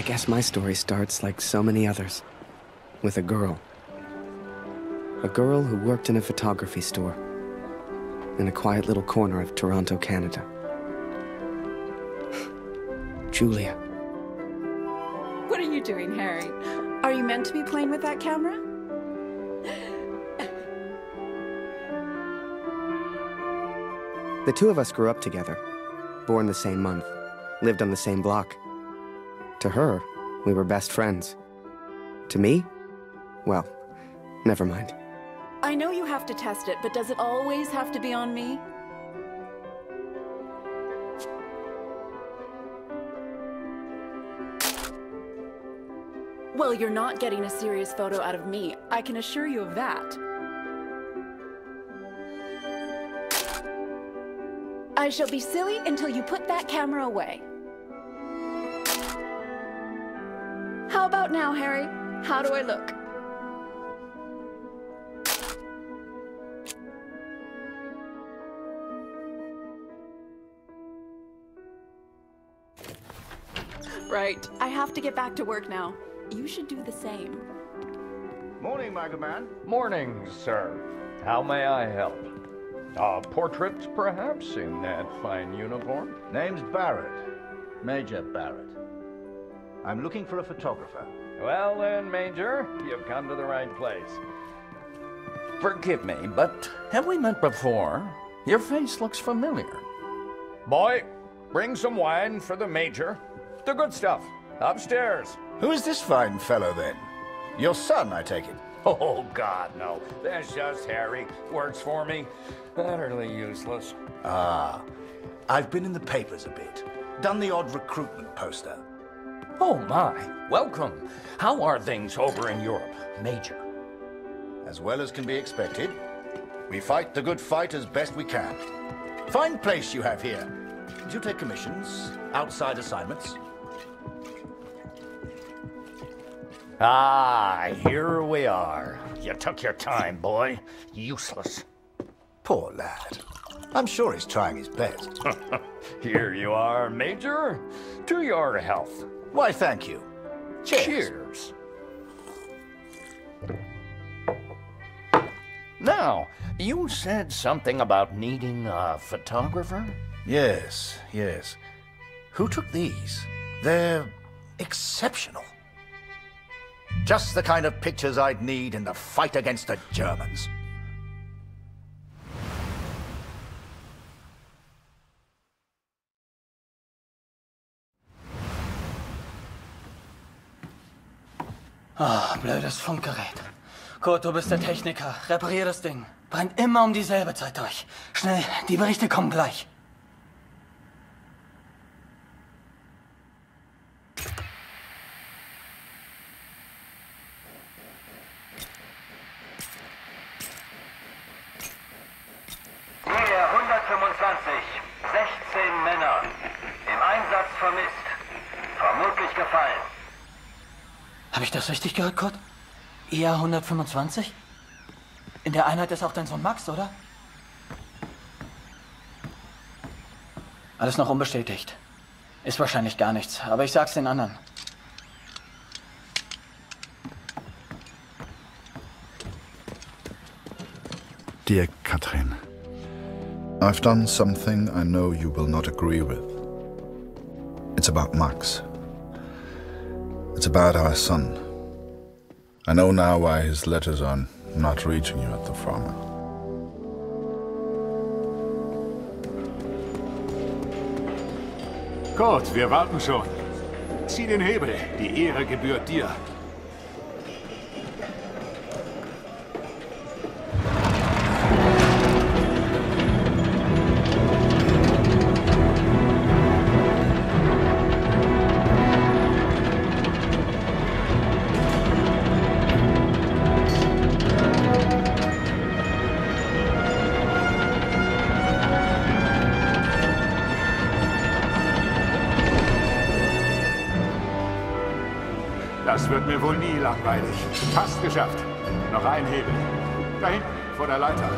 guess my story starts like so many others. With a girl. A girl who worked in a photography store. In a quiet little corner of Toronto, Canada. Julia. What are you doing, Harry? Are you meant to be playing with that camera? The two of us grew up together. Born the same month. Lived on the same block. To her, we were best friends. To me? Well, never mind. I know you have to test it, but does it always have to be on me? Well, you're not getting a serious photo out of me. I can assure you of that. I shall be silly until you put that camera away. How about now, Harry? How do I look? Right. I have to get back to work now. You should do the same. Morning, Magaman. Morning, sir. How may I help? A portrait, perhaps, in that fine uniform? Name's Barrett. Major Barrett. I'm looking for a photographer. Well then, Major, you've come to the right place. Forgive me, but have we met before? Your face looks familiar. Boy, bring some wine for the Major. The good stuff. Upstairs. Who is this fine fellow, then? Your son, I take it? Oh, God, no. That's just Harry. Works for me. Utterly useless. Ah, I've been in the papers a bit. Done the odd recruitment poster. Oh, my. Welcome. How are things over in Europe, Major? As well as can be expected. We fight the good fight as best we can. Fine place you have here. Do you take commissions? Outside assignments? Ah, here we are. You took your time, boy. Useless. Poor lad. I'm sure he's trying his best. Here you are, Major. To your health. Why, thank you. Cheers. Cheers. Now, you said something about needing a photographer? Yes, yes. Who took these? They're exceptional. Just the kind of pictures I'd need in the fight against the Germans. Ah, blödes Funkgerät. Kurt, du bist der Techniker. Reparier das Ding. Brennt immer um dieselbe Zeit durch. Schnell, die Berichte kommen gleich. Nähe 125, 16 Männer. Im Einsatz vermisst. Vermutlich gefallen. Habe ich das richtig gehört, Kurt? Eher 125? In der Einheit ist auch dein Sohn Max, oder? Alles noch unbestätigt. Ist wahrscheinlich gar nichts, aber ich sag's den anderen. Dear Katrin, I've done something I know you will not agree with. It's about Max. It's about our son. I know now why his letters are not reaching you at the farm. Kurt, wir warten schon. Zieh den Hebel. Die Ehre gebührt dir. Das wird mir wohl nie langweilig. Fast geschafft. Noch ein Hebel. Da hinten, vor der Leiter.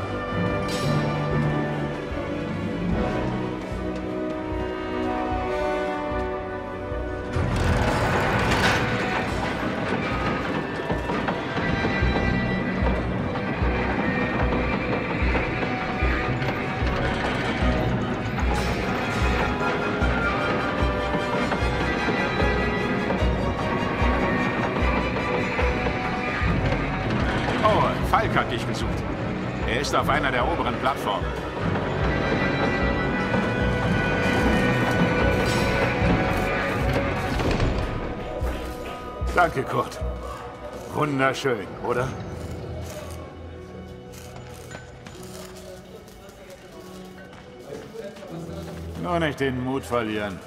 dich gesucht. Er ist auf einer der oberen Plattformen. Danke, Kurt. Wunderschön, oder? Nur nicht den Mut verlieren.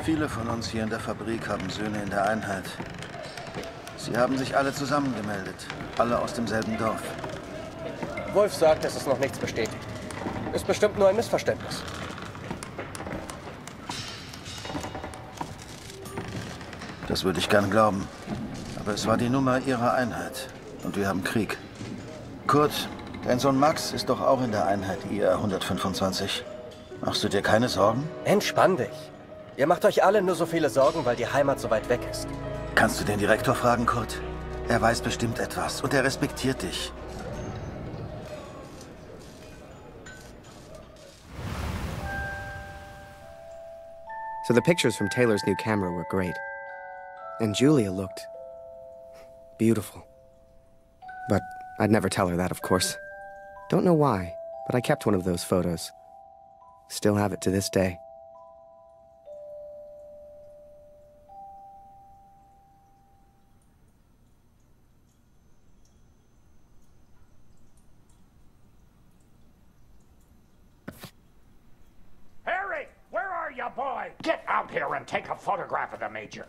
Viele von uns hier in der Fabrik haben Söhne in der Einheit. Sie haben sich alle zusammengemeldet. Alle aus demselben Dorf. Wolf sagt, dass es noch nichts bestätigt. Ist bestimmt nur ein Missverständnis. Das würde ich gern glauben. Aber es war die Nummer ihrer Einheit. Und wir haben Krieg. Kurt, dein Sohn Max ist doch auch in der Einheit IR 125. Machst du dir keine Sorgen? Entspann dich. Ihr macht euch alle nur so viele Sorgen, weil die Heimat so weit weg ist. Kannst du den Direktor fragen, Kurt? Er weiß bestimmt etwas und er respektiert dich. So the pictures from Taylor's new camera were great. And Julia looked beautiful. But I'd never tell her that, of course. Don't know why, but I kept one of those photos. Still have it to this day. Boy, get out here and take a photograph of the Major.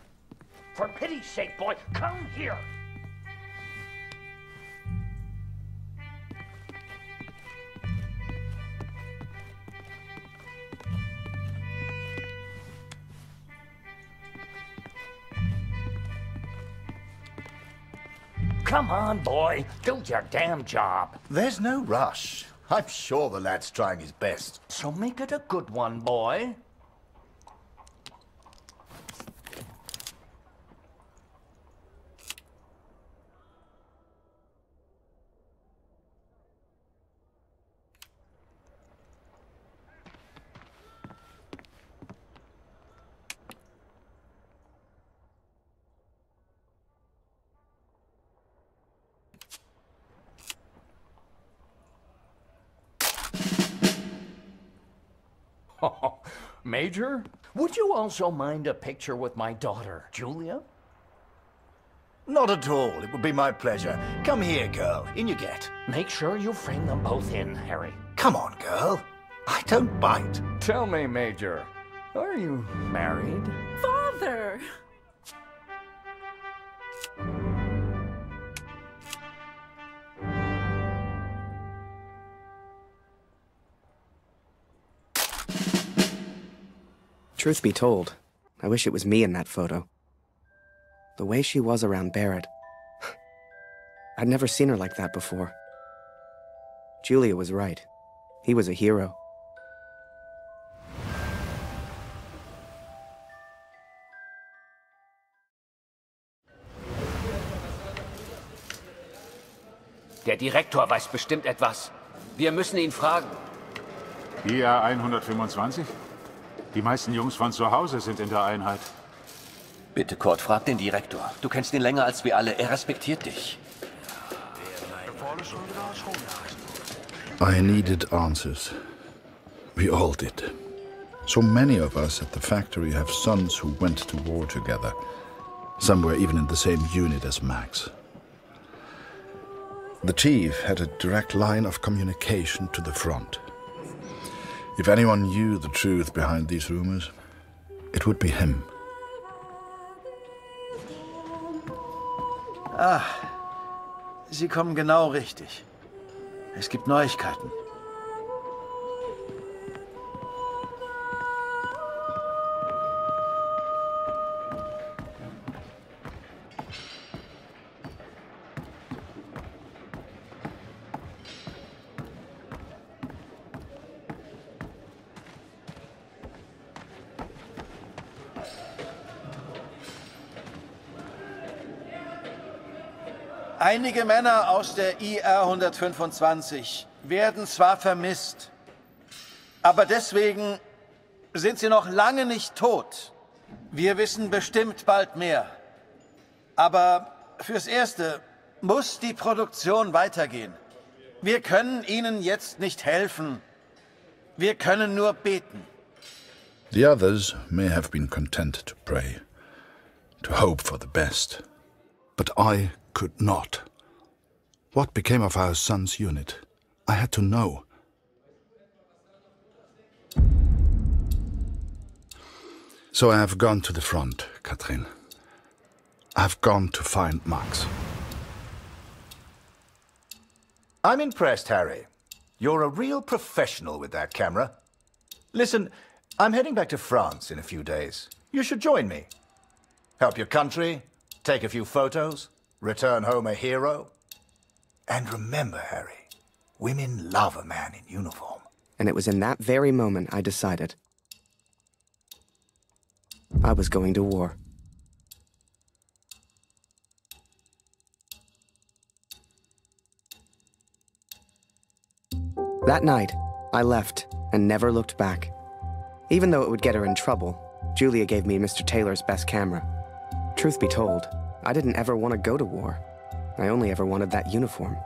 For pity's sake, boy, come here. Come on, boy. Do your damn job. There's no rush. I'm sure the lad's trying his best. So make it a good one, boy. Major, would you also mind a picture with my daughter, Julia? Not at all. It would be my pleasure. Come here, girl. In you get. Make sure you frame them both in, Harry. Come on, girl. I don't bite. Tell me, Major, are you married? Father! Truth be told, I wish it was me in that photo. The way she was around Barrett. I'd never seen her like that before. Julia was right. He was a hero. Der Direktor weiß bestimmt etwas. Wir müssen ihn fragen. IR 125? Die meisten Jungs von zu Hause sind in der Einheit. Bitte, Kurt, frag den Direktor. Du kennst ihn länger als wir alle. Er respektiert dich. I needed answers. We all did. So many of us at the factory have sons who went to war together. Some were even in the same unit as Max. The chief had a direct line of communication to the front. If anyone knew the truth behind these rumors, it would be him. Ah, Sie kommen genau richtig. Es gibt Neuigkeiten. Einige Männer aus der IR 125 werden zwar vermisst, aber deswegen sind sie noch lange nicht tot. Wir wissen bestimmt bald mehr. Aber fürs Erste muss die Produktion weitergehen. Wir können ihnen jetzt nicht helfen. Wir können nur beten. The others may have been content to pray, to hope for the best. But I could not. What became of our son's unit? I had to know. So I have gone to the front, Katrin. I have gone to find Max. I'm impressed, Harry. You're a real professional with that camera. Listen, I'm heading back to France in a few days. You should join me. Help your country, take a few photos, return home a hero. And remember, Harry, women love a man in uniform. And it was in that very moment I decided I was going to war. That night, I left and never looked back. Even though it would get her in trouble, Julia gave me Mr. Taylor's best camera. Truth be told, I didn't ever want to go to war. I only ever wanted that uniform.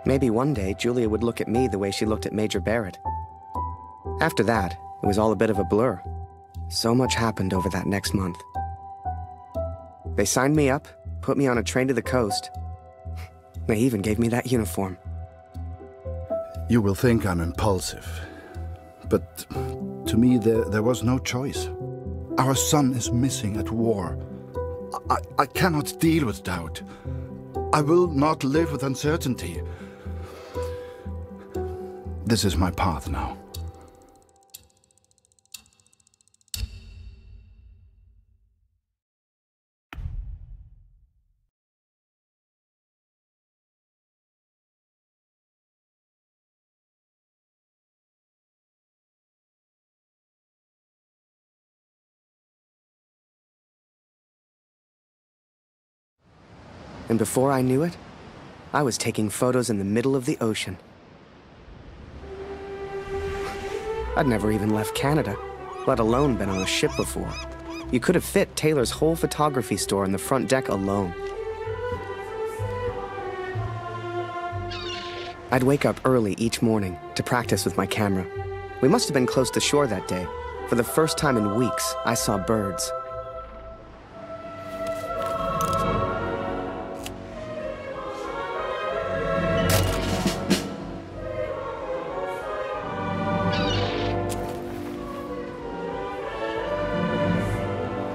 Maybe one day Julia would look at me the way she looked at Major Barrett. After that, it was all a bit of a blur. So much happened over that next month. They signed me up, put me on a train to the coast. They even gave me that uniform. You will think I'm impulsive, but to me there was no choice. Our son is missing at war. I cannot deal with doubt. I will not live with uncertainty. This is my path now. And before I knew it, I was taking photos in the middle of the ocean. I'd never even left Canada, let alone been on a ship before. You could have fit Taylor's whole photography store on the front deck alone. I'd wake up early each morning to practice with my camera. We must have been close to shore that day. For the first time in weeks, I saw birds.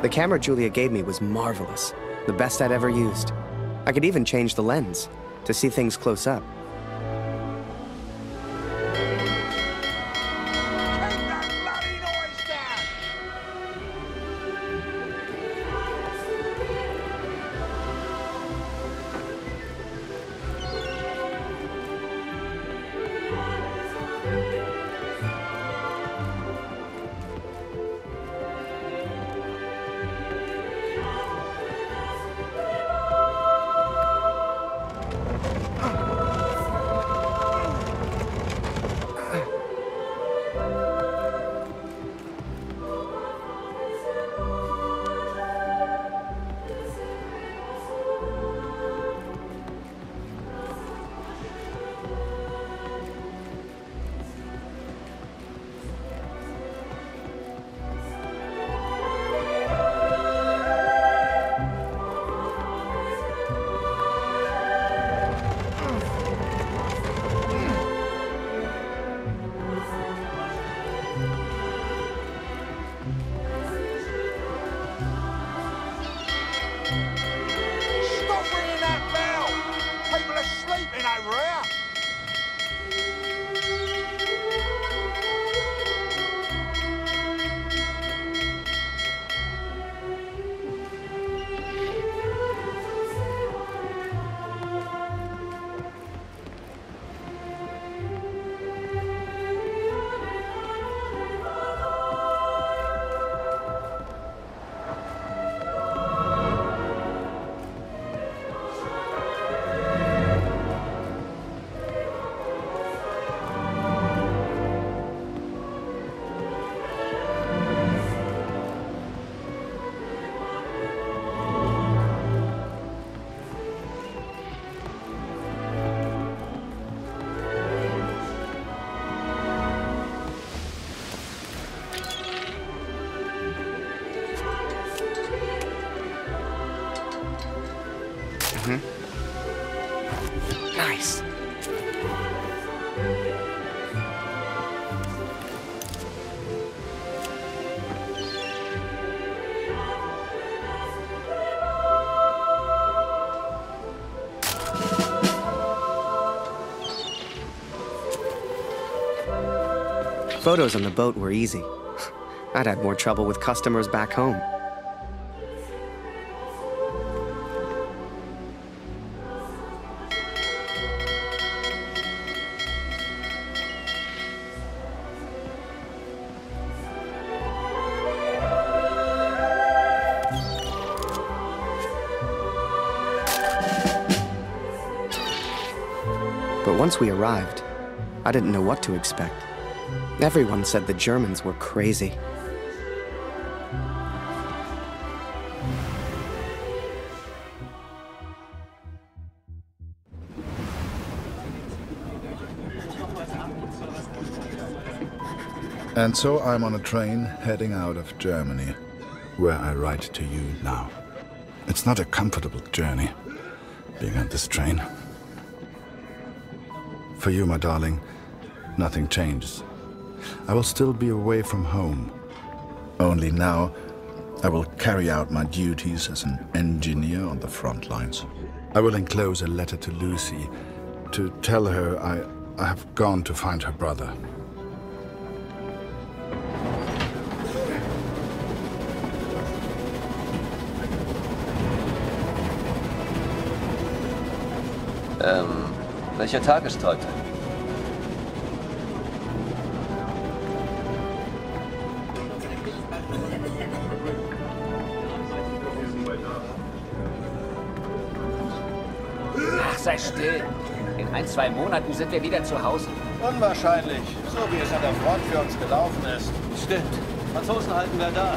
The camera Julia gave me was marvelous, the best I'd ever used. I could even change the lens to see things close up. Photos on the boat were easy. I'd had more trouble with customers back home. But once we arrived, I didn't know what to expect. Everyone said the Germans were crazy. And so I'm on a train heading out of Germany, where I write to you now. It's not a comfortable journey, being on this train. For you, my darling, nothing changes. I will still be away from home. Only now, I will carry out my duties as an engineer on the front lines. I will enclose a letter to Lucy to tell her I have gone to find her brother. Welcher Tag ist heute? Ach, sei still. In 1-2 Monaten sind wir wieder zu Hause. Unwahrscheinlich. So wie es an der Front für uns gelaufen ist. Stimmt. Franzosen halten wir da.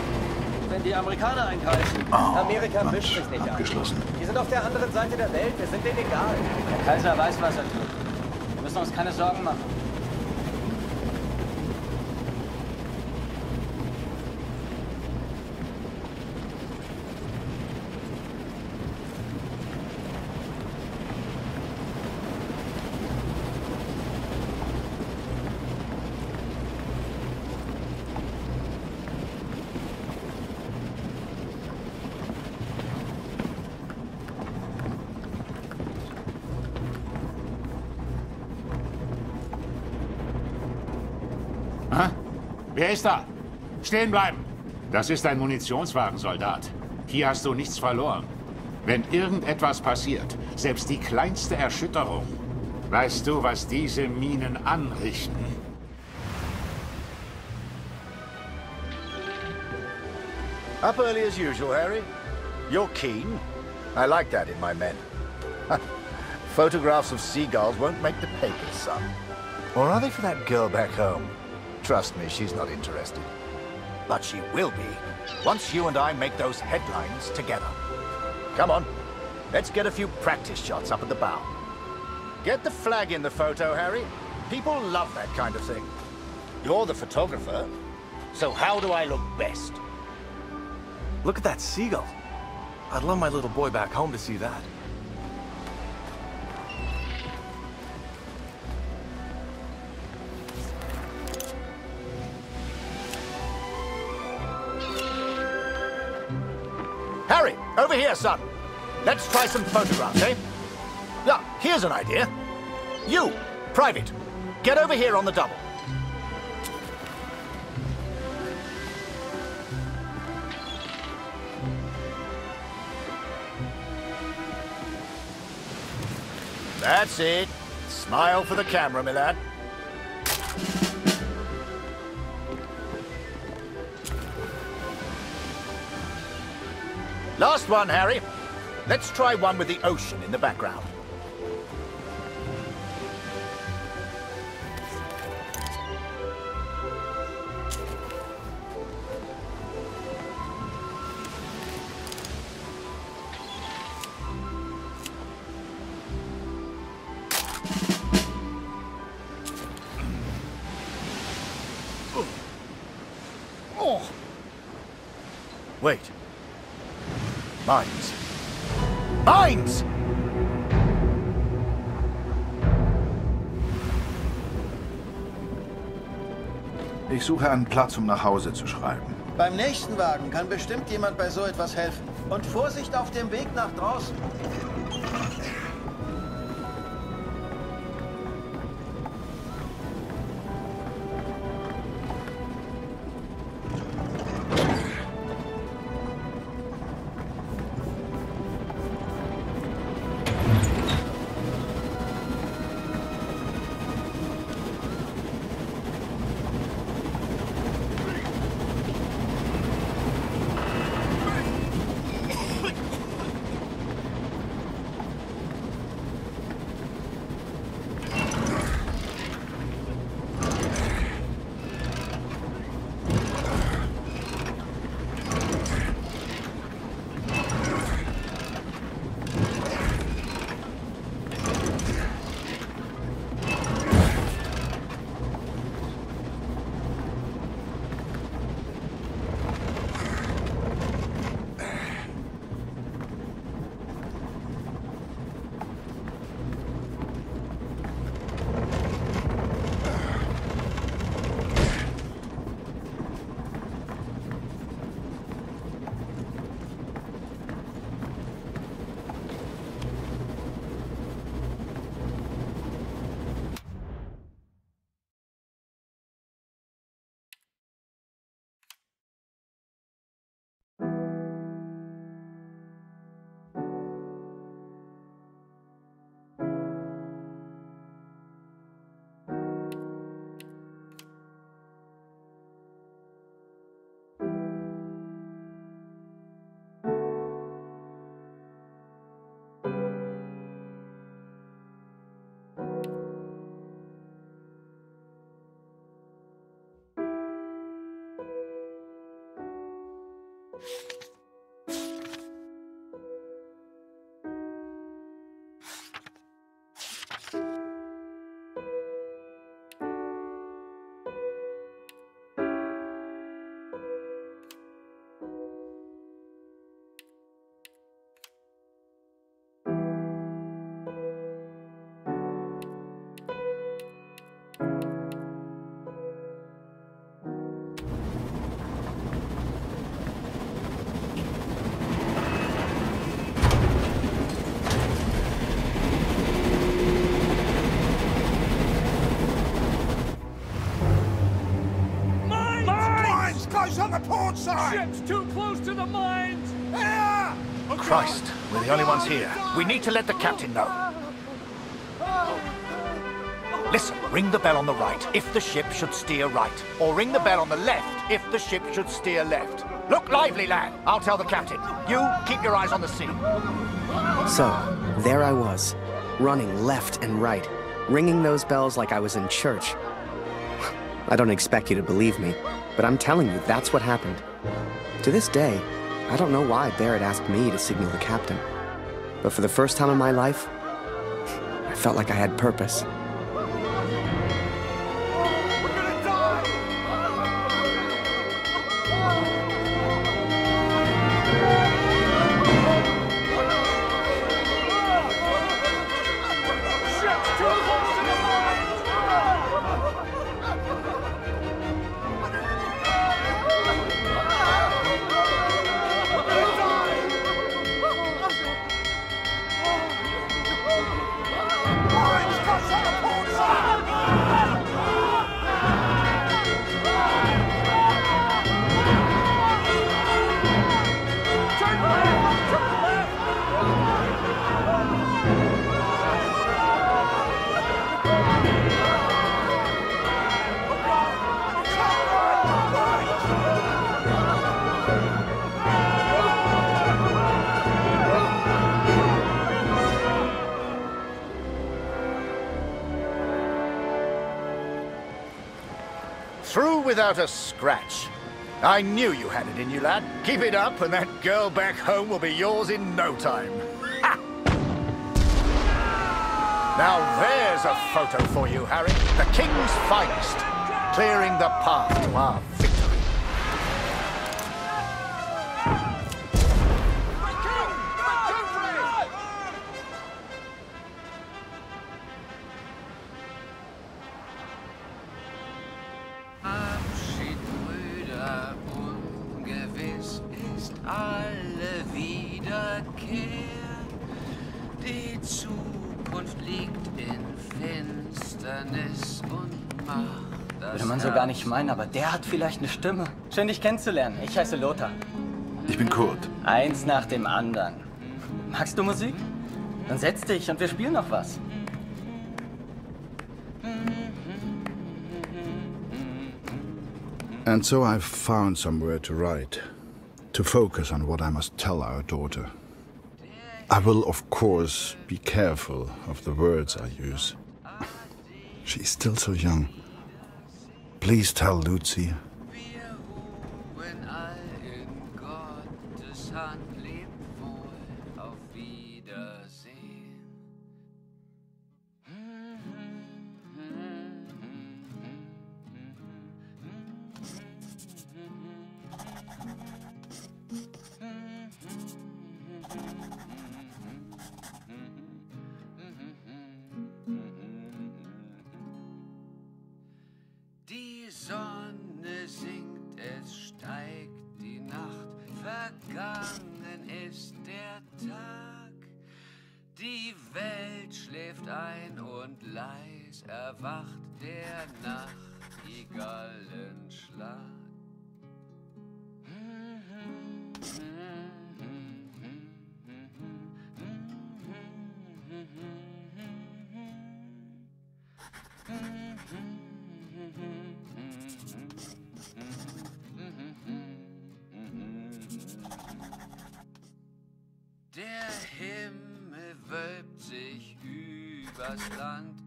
Wenn die Amerikaner einkreisen. Amerika mischt sich nicht abgeschlossen. an. Die sind auf der anderen Seite der Welt. Wir sind denen egal. Der Kaiser weiß, was er tut. Wir müssen uns keine Sorgen machen. Wer ist da? Stehen bleiben! Das ist ein Munitionswagen, Soldat. Hier hast du nichts verloren. Wenn irgendetwas passiert, selbst die kleinste Erschütterung, weißt du, was diese Minen anrichten? Up early as usual, Harry. You're keen. I like that in my men. Photographs of seagulls won't make the papers, son. Or are they for that girl back home? Trust me, she's not interested. But she will be, once you and I make those headlines together. Come on, let's get a few practice shots up at the bow. Get the flag in the photo, Harry. People love that kind of thing. You're the photographer, so how do I look best? Look at that seagull. I'd love my little boy back home to see that. Harry, over here, son. Let's try some photographs, eh? Yeah, here's an idea. You, Private, get over here on the double. That's it. Smile for the camera, my lad. Last one, Harry. Let's try one with the ocean in the background. Oh. Wait. Mines. Mines! Ich suche einen Platz, um nach Hause zu schreiben. Beim nächsten Wagen kann bestimmt jemand bei so etwas helfen. Und Vorsicht auf dem Weg nach draußen. On the port side! Ship's too close to the mines! Here! Christ, we're the only ones here. We need to let the captain know. Listen, ring the bell on the right if the ship should steer right. Or ring the bell on the left if the ship should steer left. Look lively, lad. I'll tell the captain. You, keep your eyes on the sea. So, there I was, running left and right, ringing those bells like I was in church. I don't expect you to believe me, but I'm telling you, that's what happened. To this day, I don't know why Barrett asked me to signal the captain. But for the first time in my life, I felt like I had purpose. Through without a scratch. I knew you had it in you, lad. Keep it up and that girl back home will be yours in no time. Ha! Now there's a photo for you, Harry. The King's finest. Clearing the path to our victory. Die Zukunft liegt in Finsternis und Macht. Würde man so gar nicht meinen, aber der hat vielleicht eine Stimme. Schön, dich kennenzulernen. Ich heiße Lothar. Ich bin Kurt. Eins nach dem anderen. Magst du Musik? Dann setz dich und wir spielen noch was. And so I've found somewhere to write, to focus on what I must tell our daughter. I will, of course, be careful of the words I use. She's still so young. Please tell Lucy. Die Sonne sinkt, es steigt die Nacht, vergangen ist der Tag. Die Welt schläft ein und leis erwacht der Nachtigallenschlag. Der Himmel wölbt sich übers Land.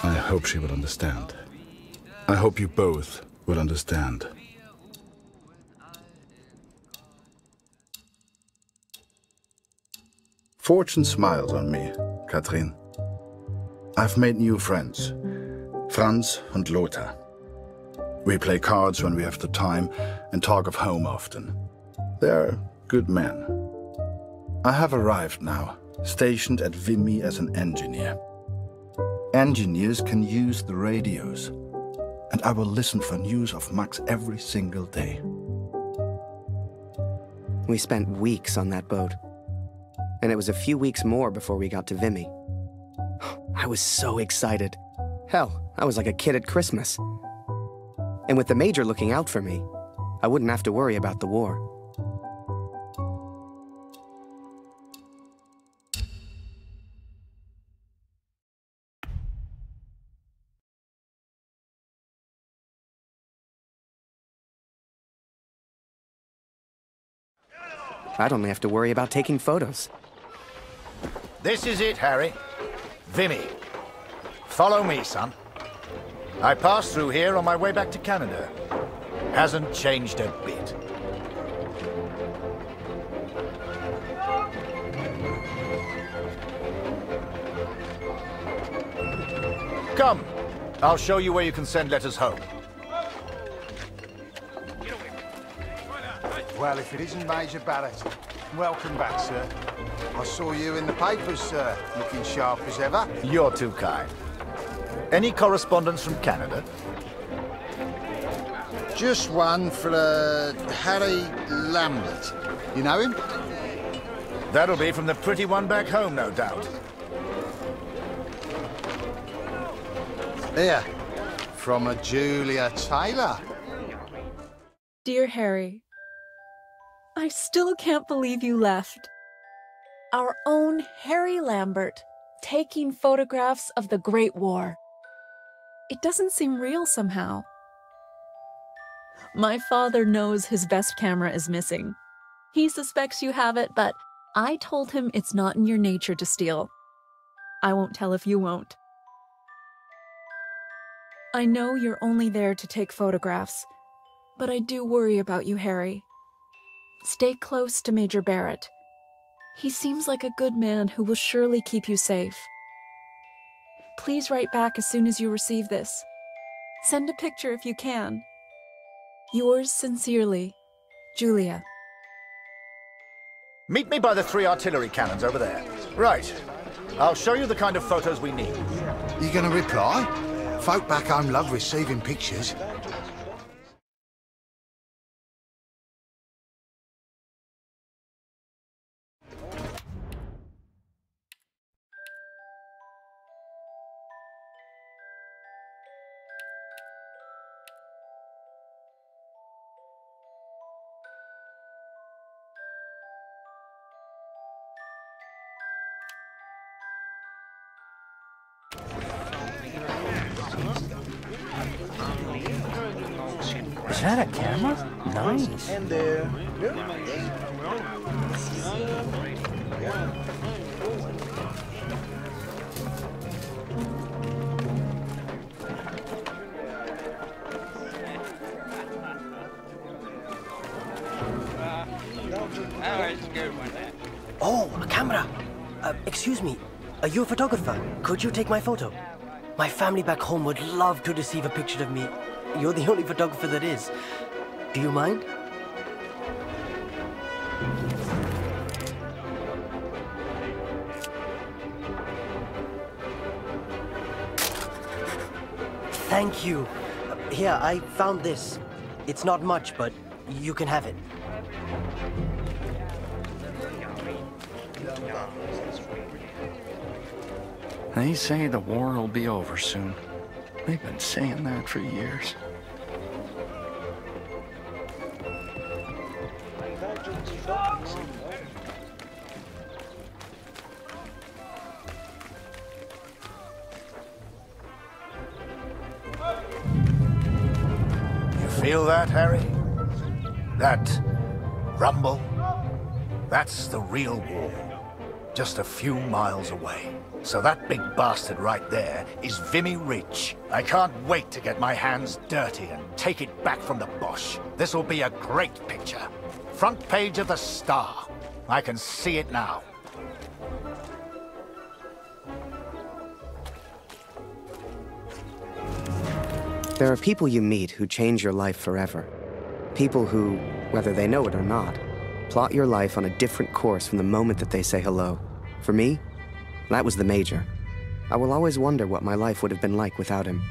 I hope she will understand. I hope you both will understand. Fortune smiles on me, Katrin. I've made new friends. Franz and Lothar. We play cards when we have the time and talk of home often. They're good men. I have arrived now, stationed at Vimy as an engineer. Engineers can use the radios, and I will listen for news of Max every single day. We spent weeks on that boat, and it was a few weeks more before we got to Vimy. I was so excited. Hell, I was like a kid at Christmas. And with the Major looking out for me, I wouldn't have to worry about the war. I'd only have to worry about taking photos. This is it, Harry. Vimy. Follow me, son. I passed through here on my way back to Canada. Hasn't changed a bit. Come. I'll show you where you can send letters home. Well, if it isn't Major Barrett, welcome back, sir. I saw you in the papers, sir, looking sharp as ever. You're too kind. Any correspondence from Canada? Just one for Harry Lambert. You know him? That'll be from the pretty one back home, no doubt. Here, from a Julia Taylor. Dear Harry, I still can't believe you left. Our own Harry Lambert, taking photographs of the Great War. It doesn't seem real somehow. My father knows his best camera is missing. He suspects you have it, but I told him it's not in your nature to steal. I won't tell if you won't. I know you're only there to take photographs, but I do worry about you, Harry. Stay close to Major Barrett. He seems like a good man who will surely keep you safe. Please write back as soon as you receive this. Send a picture if you can. Yours sincerely, Julia. Meet me by the 3 artillery cannons over there. Right. I'll show you the kind of photos we need. You gonna reply? Folk back home love receiving pictures. Is that a camera? Nice. And there. Oh, a camera. Excuse me. Are you a photographer? Could you take my photo? My family back home would love to receive a picture of me. You're the only photographer that is. Do you mind? Thank you. Here, I found this. It's not much, but you can have it. They say the war will be over soon. They've been saying that for years. You feel that, Harry? That rumble? That's the real war. Just a few miles away. So that big bastard right there is Vimy Ridge. I can't wait to get my hands dirty and take it back from the Bosch. This'll be a great picture. Front page of the Star. I can see it now. There are people you meet who change your life forever. People who, whether they know it or not, plot your life on a different course from the moment that they say hello. For me, that was the Major. I will always wonder what my life would have been like without him.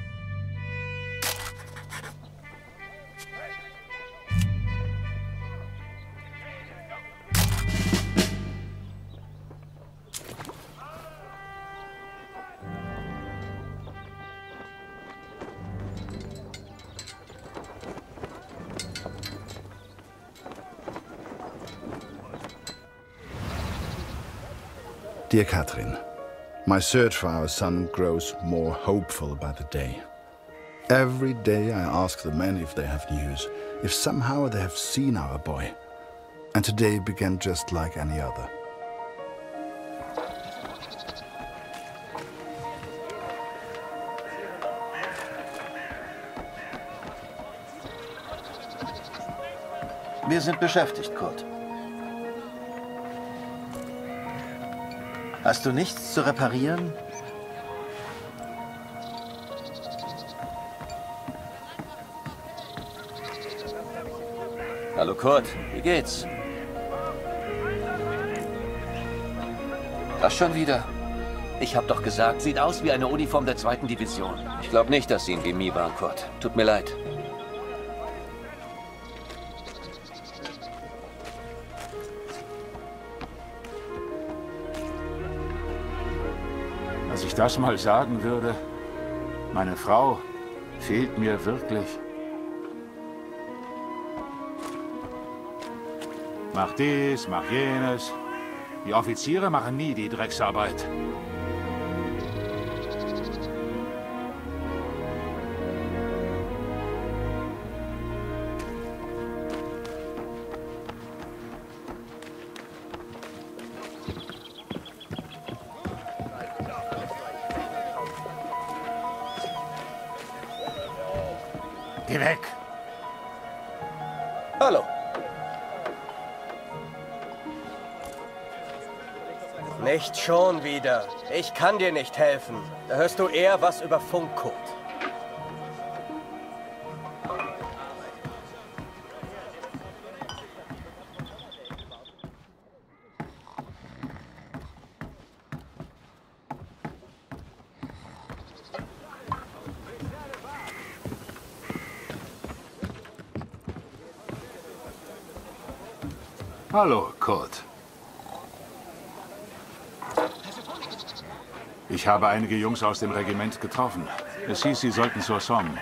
Dear Catherine, my search for our son grows more hopeful by the day. Every day I ask the men if they have news, if somehow they have seen our boy. And today began just like any other. Wir sind beschäftigt, Kurt. Hast du nichts zu reparieren? Hallo Kurt, wie geht's? Das schon wieder? Ich hab doch gesagt, sieht aus wie eine Uniform der 2. Division. Ich glaube nicht, dass Sie in Chemie waren, Kurt. Tut mir leid. Dass ich das mal sagen würde, meine Frau fehlt mir wirklich. Mach dies, mach jenes. Die Offiziere machen nie die Drecksarbeit. Geh weg! Hallo. Nicht schon wieder. Ich kann dir nicht helfen. Da hörst du eher was über Funkcode. Hallo, Kurt. Ich habe einige Jungs aus dem Regiment getroffen. Es hieß, sie sollten zur Somme.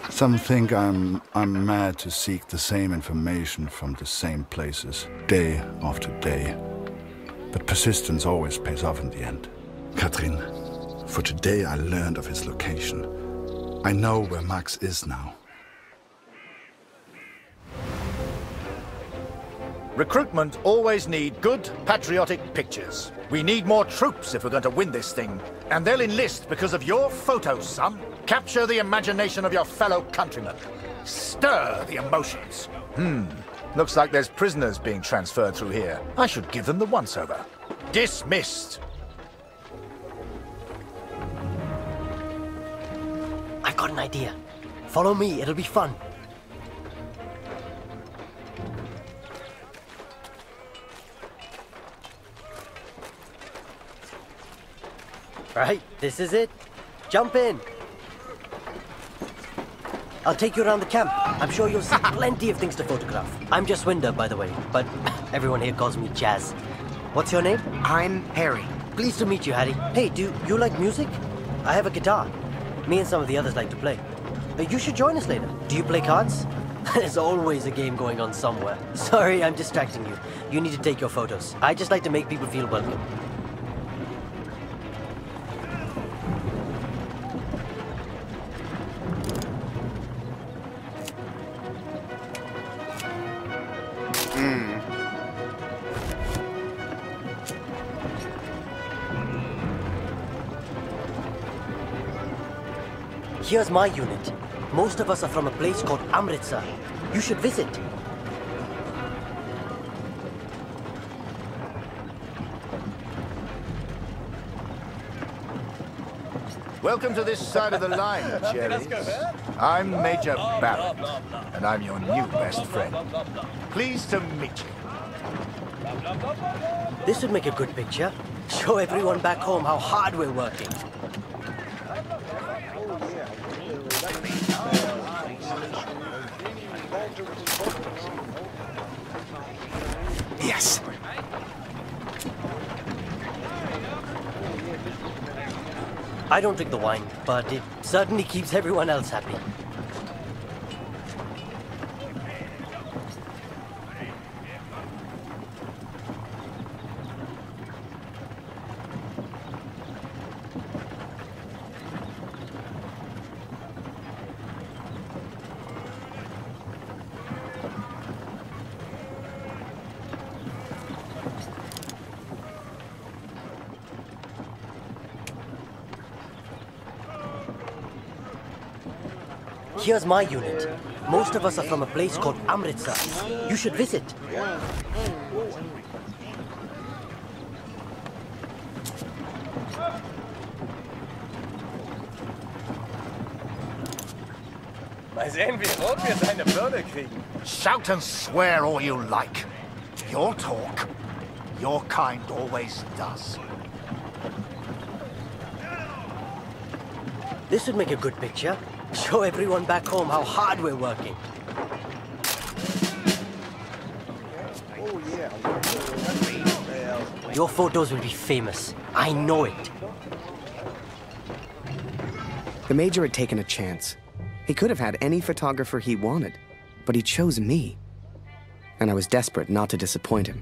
Some think I'm mad to seek the same information from the same places, day after day. But persistence always pays off in the end. Katrin, for today I learned of his location. I know where Max is now. Recruitment always need good, patriotic pictures. We need more troops if we're going to win this thing. And they'll enlist because of your photos, son. Capture the imagination of your fellow countrymen. Stir the emotions. Looks like there's prisoners being transferred through here. I should give them the once-over. Dismissed. I've got an idea. Follow me, it'll be fun. Right, this is it. Jump in. I'll take you around the camp. I'm sure you'll see plenty of things to photograph. I'm just Winder, by the way, but everyone here calls me Jazz. What's your name? I'm Harry. Pleased to meet you, Harry. Hey, do you like music? I have a guitar. Me and some of the others like to play. You should join us later. Do you play cards? There's always a game going on somewhere. Sorry, I'm distracting you. You need to take your photos. I just like to make people feel welcome. Here's my unit. Most of us are from a place called Amritsar. You should visit. Welcome to this side of the line, Cherries. I'm Major Barrett, and I'm your new best friend. Pleased to meet you. This would make a good picture. Show everyone back home how hard we're working. Yes! I don't drink the wine, but it certainly keeps everyone else happy. Here's my unit. Most of us are from a place called Amritsar. You should visit. Mal sehen, wie rot wir seine Birne kriegen. Shout and swear all you like. Your talk, your kind always does. This would make a good picture. Show everyone back home how hard we're working. Your photos will be famous. I know it. The Major had taken a chance. He could have had any photographer he wanted, but he chose me. And I was desperate not to disappoint him.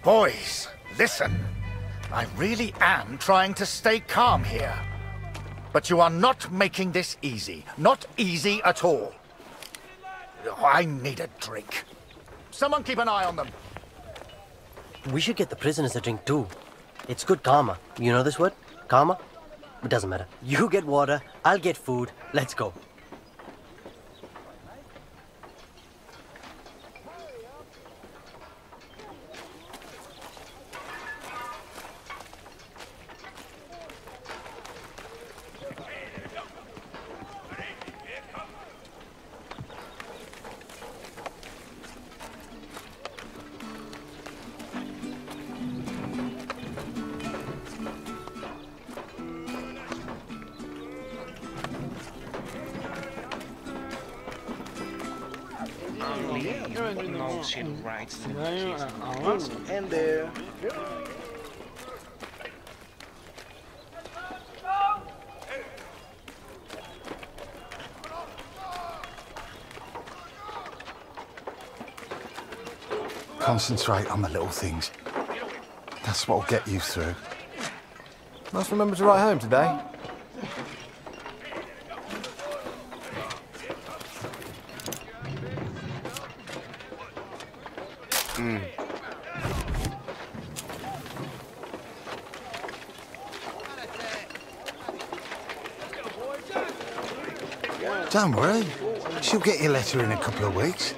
Boys, listen. I really am trying to stay calm here. But you are not making this easy. Not easy at all. I need a drink. Someone keep an eye on them. We should get the prisoners a drink too. It's good karma. You know this word? Karma? It doesn't matter. You get water, I'll get food. Let's go. And there. Concentrate on the little things. That's what'll get you through. Must remember to write home today. Don't worry. She'll get your letter in a couple of weeks.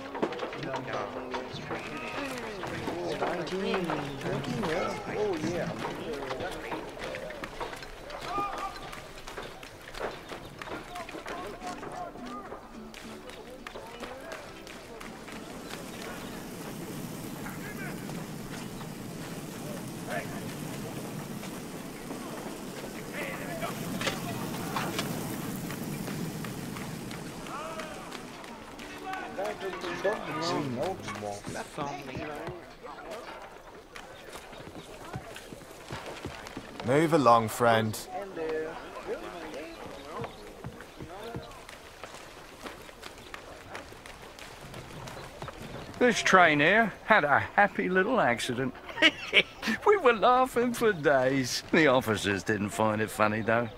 Move along, friend. This train here had a happy little accident. We were laughing for days. The officers didn't find it funny, though.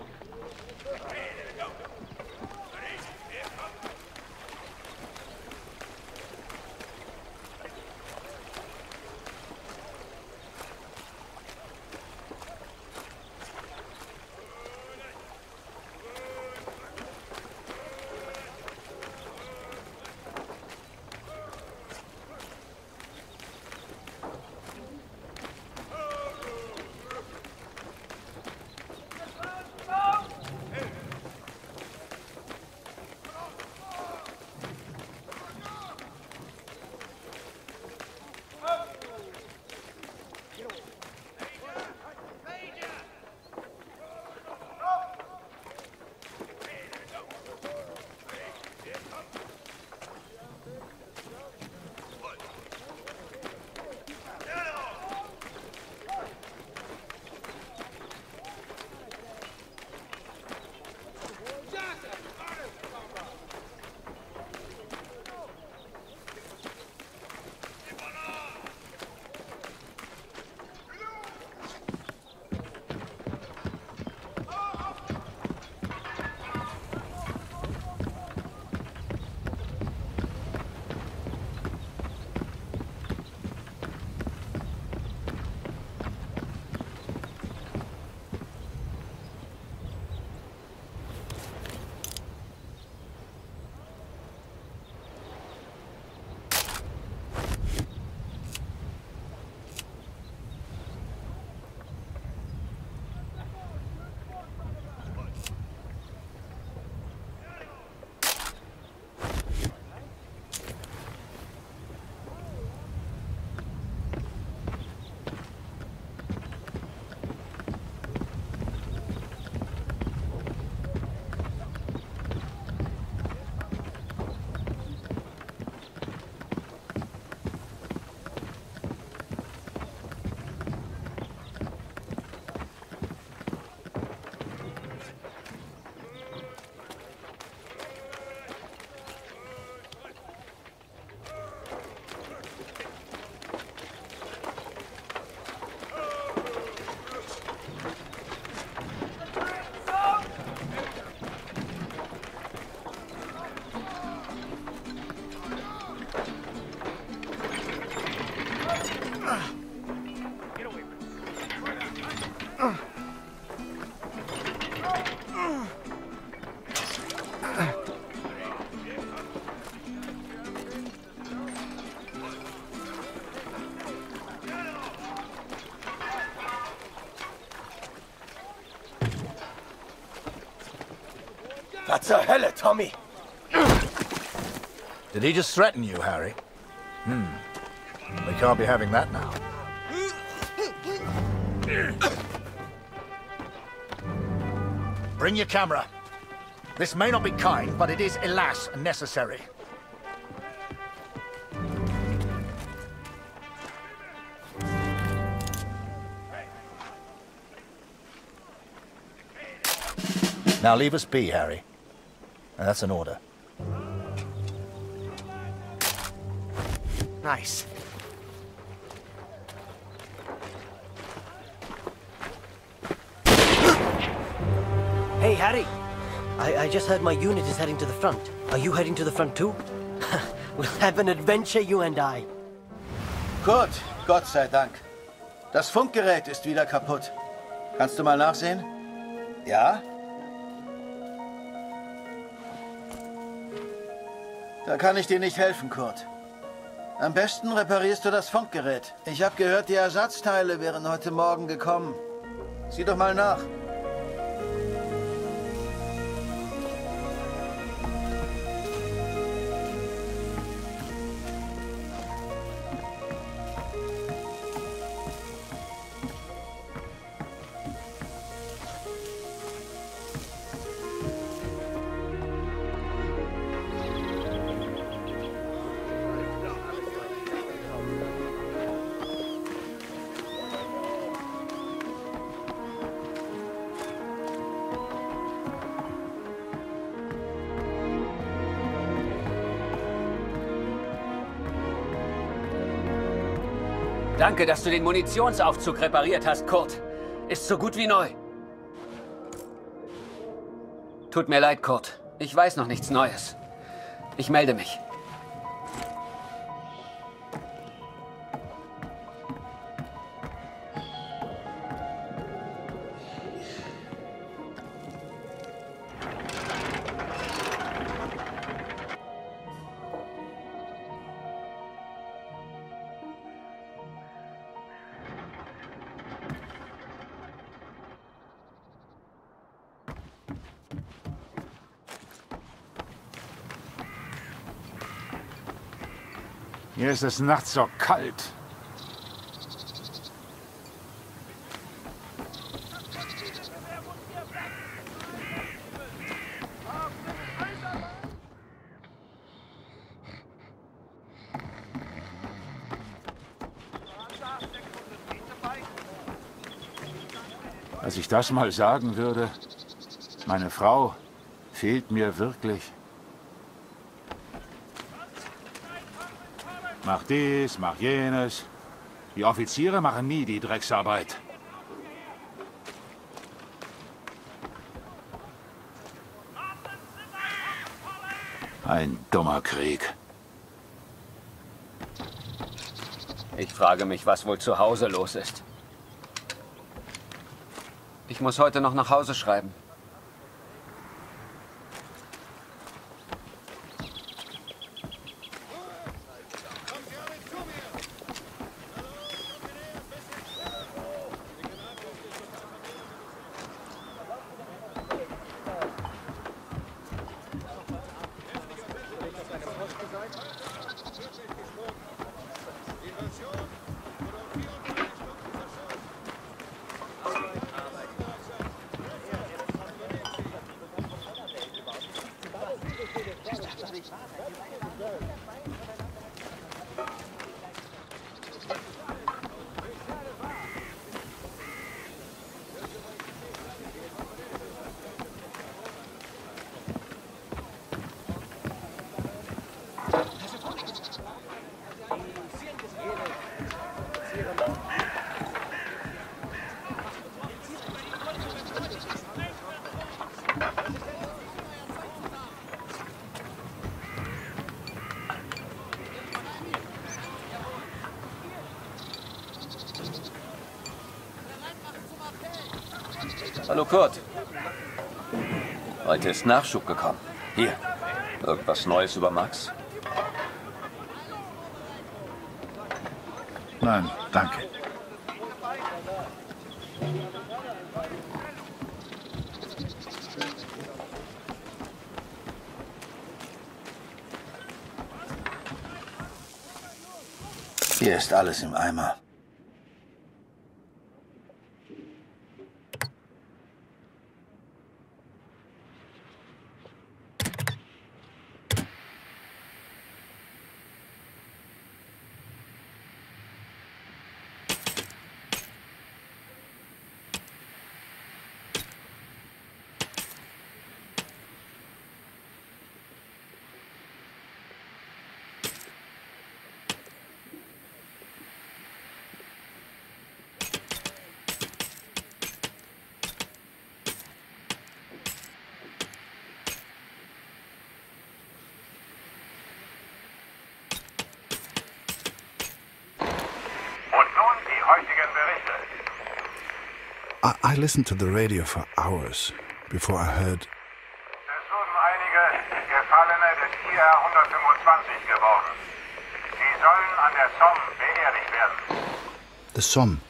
Was zur Hölle, Tommy? Did he just threaten you, Harry? We can't be having that now. Bring your camera. This may not be kind, but it is, alas, necessary. Now leave us be, Harry. And that's an order. Nice. Hey, Harry. I just heard my unit is heading to the front. Are you heading to the front too? We'll have an adventure, you and I. Gut, Gott sei Dank. Das Funkgerät ist wieder kaputt. Kannst du mal nachsehen? Ja? Da kann ich dir nicht helfen, Kurt. Am besten reparierst du das Funkgerät. Ich habe gehört, die Ersatzteile wären heute Morgen gekommen. Sieh doch mal nach. Danke, dass du den Munitionsaufzug repariert hast, Kurt. Ist so gut wie neu. Tut mir leid, Kurt. Ich weiß noch nichts Neues. Ich melde mich. Hier ist es nachts so kalt. Dass ich das mal sagen würde, meine Frau fehlt mir wirklich. Mach dies, mach jenes. Die Offiziere machen nie die Drecksarbeit. Ein dummer Krieg. Ich frage mich, was wohl zu Hause los ist. Ich muss heute noch nach Hause schreiben. Hallo Kurt. Heute ist Nachschub gekommen. Hier. Irgendwas Neues über Max? Nein, danke. Hier ist alles im Eimer. I listened to the radio for hours before I heard. Es wurden einige Gefallene des IR 125 geborgen. Sie sollen an der Somme beerdigt werden. The Somme.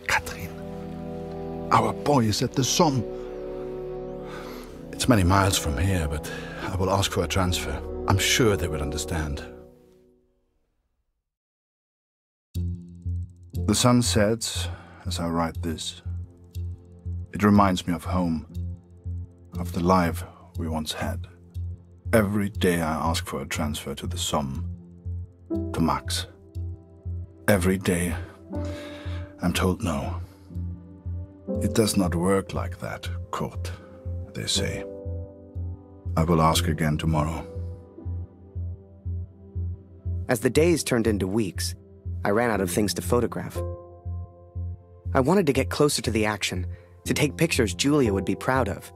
Katrin. Our boy is at the Somme. It's many miles from here, but I will ask for a transfer. I'm sure they will understand. The sun sets as I write this. It reminds me of home, of the life we once had. Every day I ask for a transfer to the Somme, to Max. Every day I'm told no. It does not work like that, Kurt, they say. I will ask again tomorrow. As the days turned into weeks, I ran out of things to photograph. I wanted to get closer to the action, to take pictures Julia would be proud of.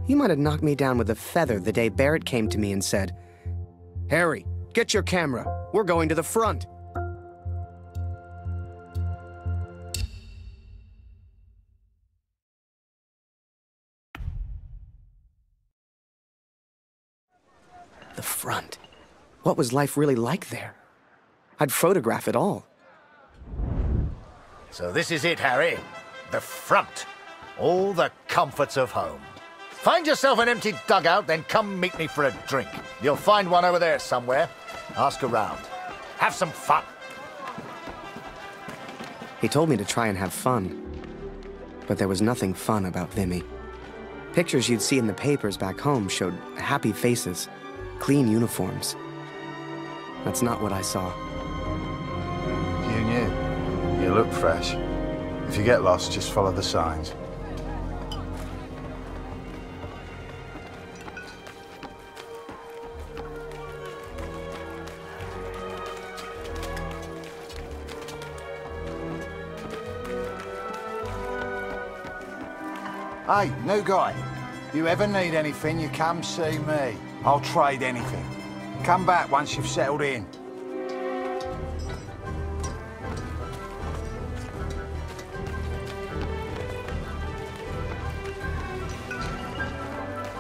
You might have knocked me down with a feather the day Barrett came to me and said, "Harry, get your camera. We're going to the front." The front. What was life really like there? I'd photograph it all. So this is it, Harry. The front. All the comforts of home. Find yourself an empty dugout, then come meet me for a drink. You'll find one over there somewhere. Ask around. Have some fun. He told me to try and have fun. But there was nothing fun about Vimy. Pictures you'd see in the papers back home showed happy faces, clean uniforms. That's not what I saw. You knew. You look fresh. If you get lost, just follow the signs. Hey, new guy. You ever need anything, you come see me. I'll trade anything. Come back once you've settled in.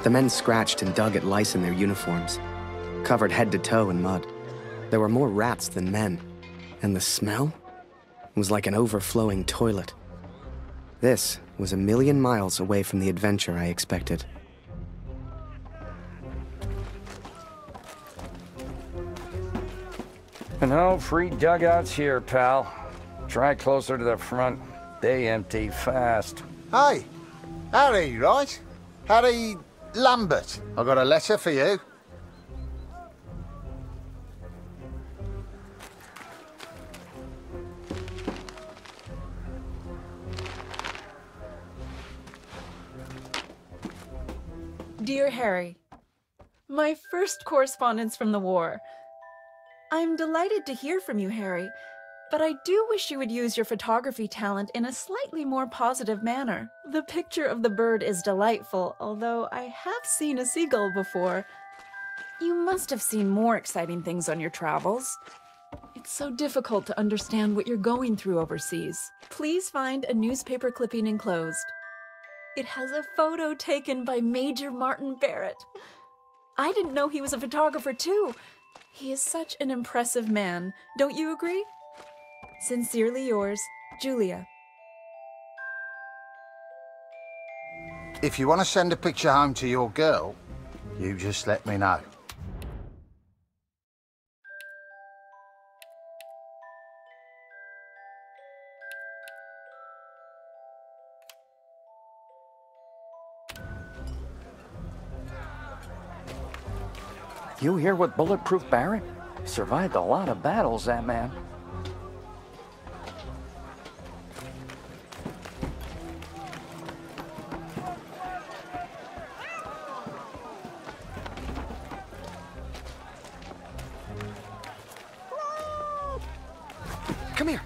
The men scratched and dug at lice in their uniforms, covered head to toe in mud. There were more rats than men, and the smell was like an overflowing toilet. This was a million miles away from the adventure I expected. No free dugouts here, pal. Try closer to the front. They empty fast. Hey, Harry, right? Harry Lambert. I got a letter for you. Dear Harry, my first correspondence from the war. I'm delighted to hear from you, Harry, but I do wish you would use your photography talent in a slightly more positive manner. The picture of the bird is delightful, although I have seen a seagull before. You must have seen more exciting things on your travels. It's so difficult to understand what you're going through overseas. Please find a newspaper clipping enclosed. It has a photo taken by Major Martin Barrett. I didn't know he was a photographer too. He is such an impressive man. Don't you agree? Sincerely yours, Julia. If you want to send a picture home to your girl, you just let me know. You here with Bulletproof Barrett? Survived a lot of battles, that man. Come here.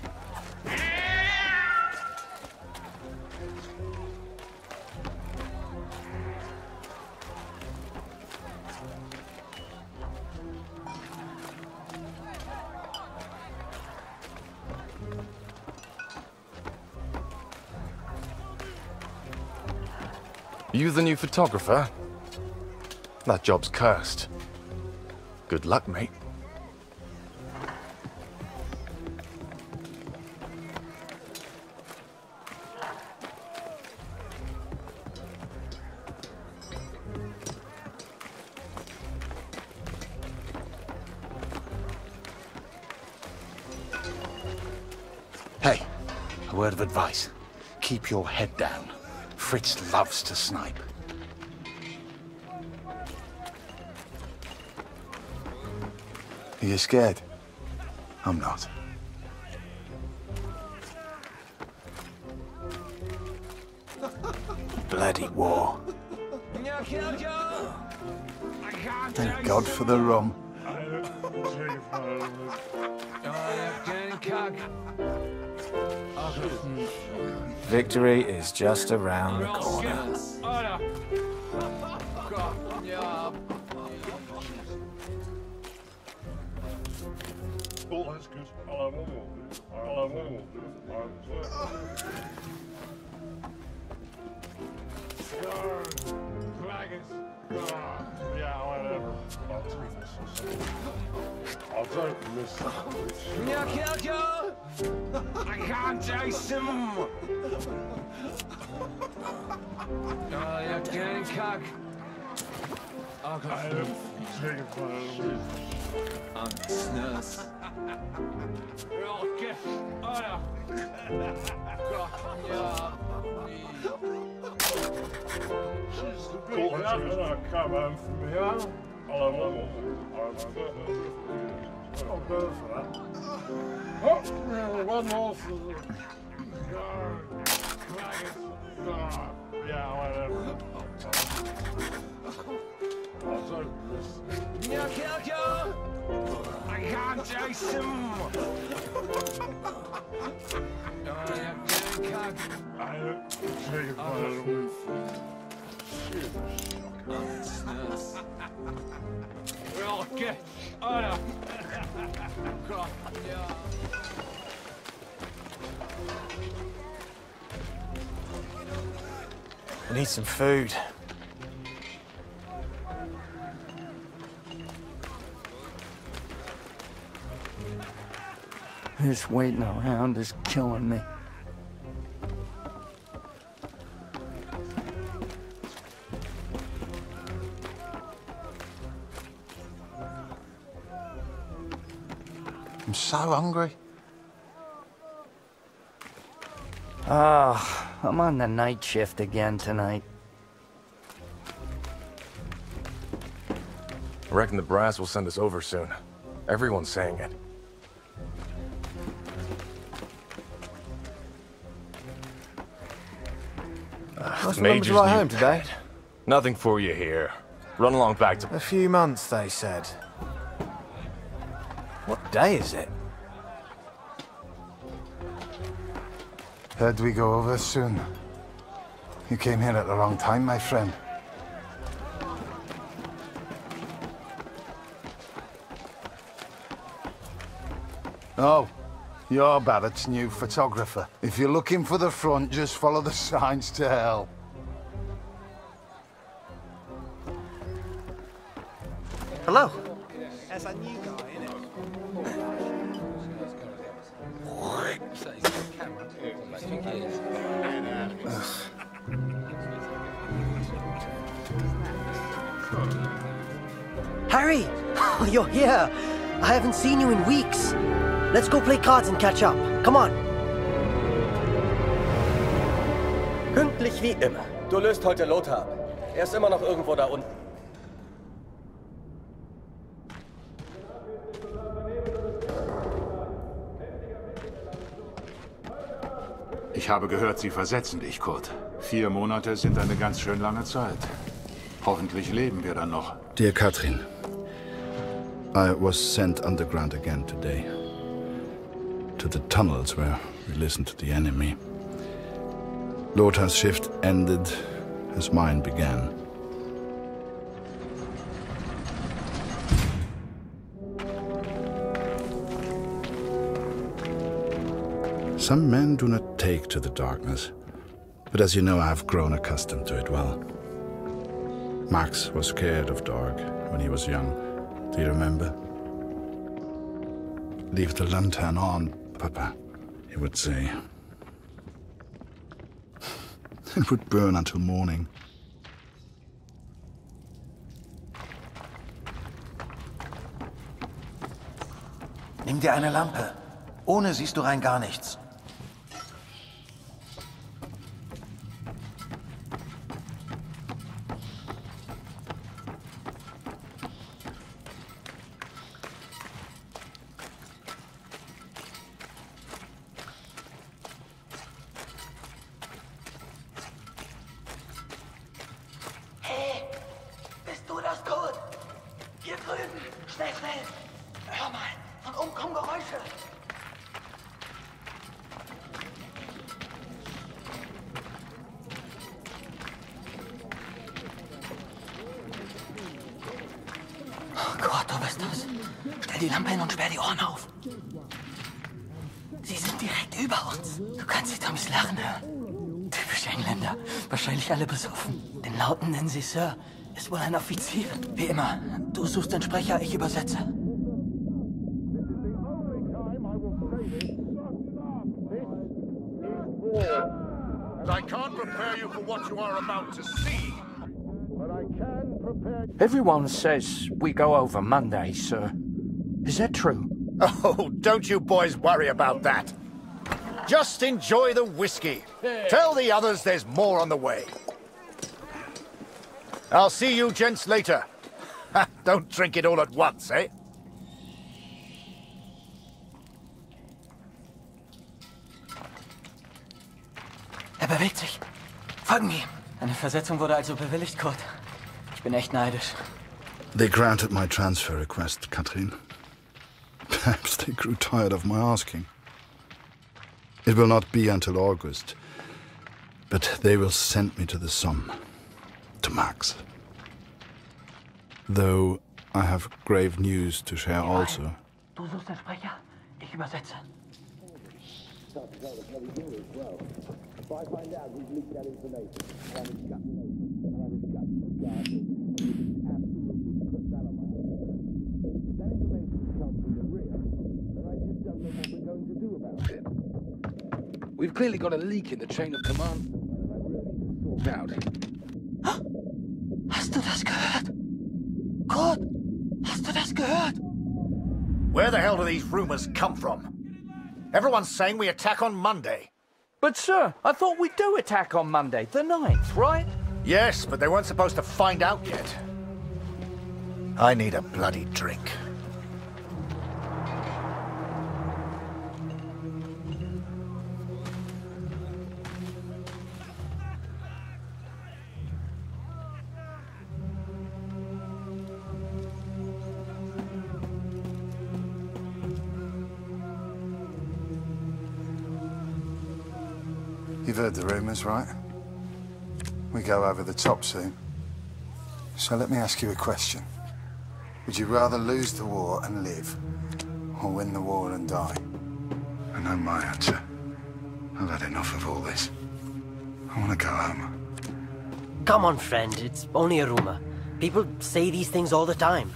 You the new photographer? That job's cursed. Good luck, mate. Hey, a word of advice. Keep your head down. Fritz loves to snipe. Are you scared? I'm not. Bloody war. Thank God for the rum. Victory is just around the corner. I can't chase him! Oh, you're getting cock. Okay. I'm snus. Okay. Oh, ja. One more for the... Yeah, whatever. I can't chase him! Okay. Oh, no. I need some food. This waiting around is killing me. I'm so hungry. Ah, I'm on the night shift again tonight. I reckon the brass will send us over soon. Everyone's saying it. What's the number to write home today? Nothing for you here. Run along back to... A few months, they said. What day is it? Heard we go over soon. You came here at the wrong time, my friend. Oh, you're Barrett's new photographer. If you're looking for the front, just follow the signs to hell. Hello. As a new guy, Harry! Oh, you're here! I haven't seen you in weeks. Let's go play cards and catch up. Come on. Pünktlich wie immer. Du löst heute Lothar ab. Er ist immer noch irgendwo da unten. Ich habe gehört, Sie versetzen dich, Kurt. 4 Monate sind eine ganz schön lange Zeit. Hoffentlich leben wir dann noch. Dear Katrin, I was sent underground again today. To the tunnels where we listened to the enemy. Lothar's shift ended as mine began. Some men do not take to the darkness, but as you know, I have grown accustomed to it well. Max was scared of dark when he was young. Do you remember? Leave the lantern on, Papa, he would say. It would burn until morning. Nimm dir eine Lampe. Ohne siehst du rein gar nichts. Gott, du bist das. Stell die Lampe hin und sperr die Ohren auf. Sie sind direkt über uns. Du kannst sie Toms Lachen hören. Typisch Engländer. Wahrscheinlich alle besoffen. Den Lauten nennen sie Sir. Ist wohl ein Offizier. Wie immer. Du suchst den Sprecher, ich übersetze. And I can't prepare you for what you are about to see. But I can prepare... Everyone says we go over Monday, sir. Is that true? Oh, don't you boys worry about that. Just enjoy the whiskey. Tell the others there's more on the way. I'll see you gents later. Don't drink it all at once, eh? Er bewegt sich. Folgen wir ihm. Eine Versetzung wurde also bewilligt, Kurt. Ich bin echt neidisch. They granted my transfer request, Katrin. Perhaps they grew tired of my asking. It will not be until August, but they will send me to the Somme, to Max. Though I have grave news to share also. Du suchst den Sprecher, ich übersetze. If I find out who's leaked that information, that information comes from the rear, and I just don't know what we're going to do about it. We've clearly got a leak in the chain of command. Out. Hast du das gehört? Kurt, hast du das gehört? Where the hell do these rumors come from? Everyone's saying we attack on Monday. But, sir, I thought we do attack on Monday, the 9th, right? Yes, but they weren't supposed to find out yet. I need a bloody drink. You've heard the rumors, right? We go over the top soon. So let me ask you a question. Would you rather lose the war and live, or win the war and die? I know my answer. I've had enough of all this. I want to go home. Come on, friend. It's only a rumor. People say these things all the time.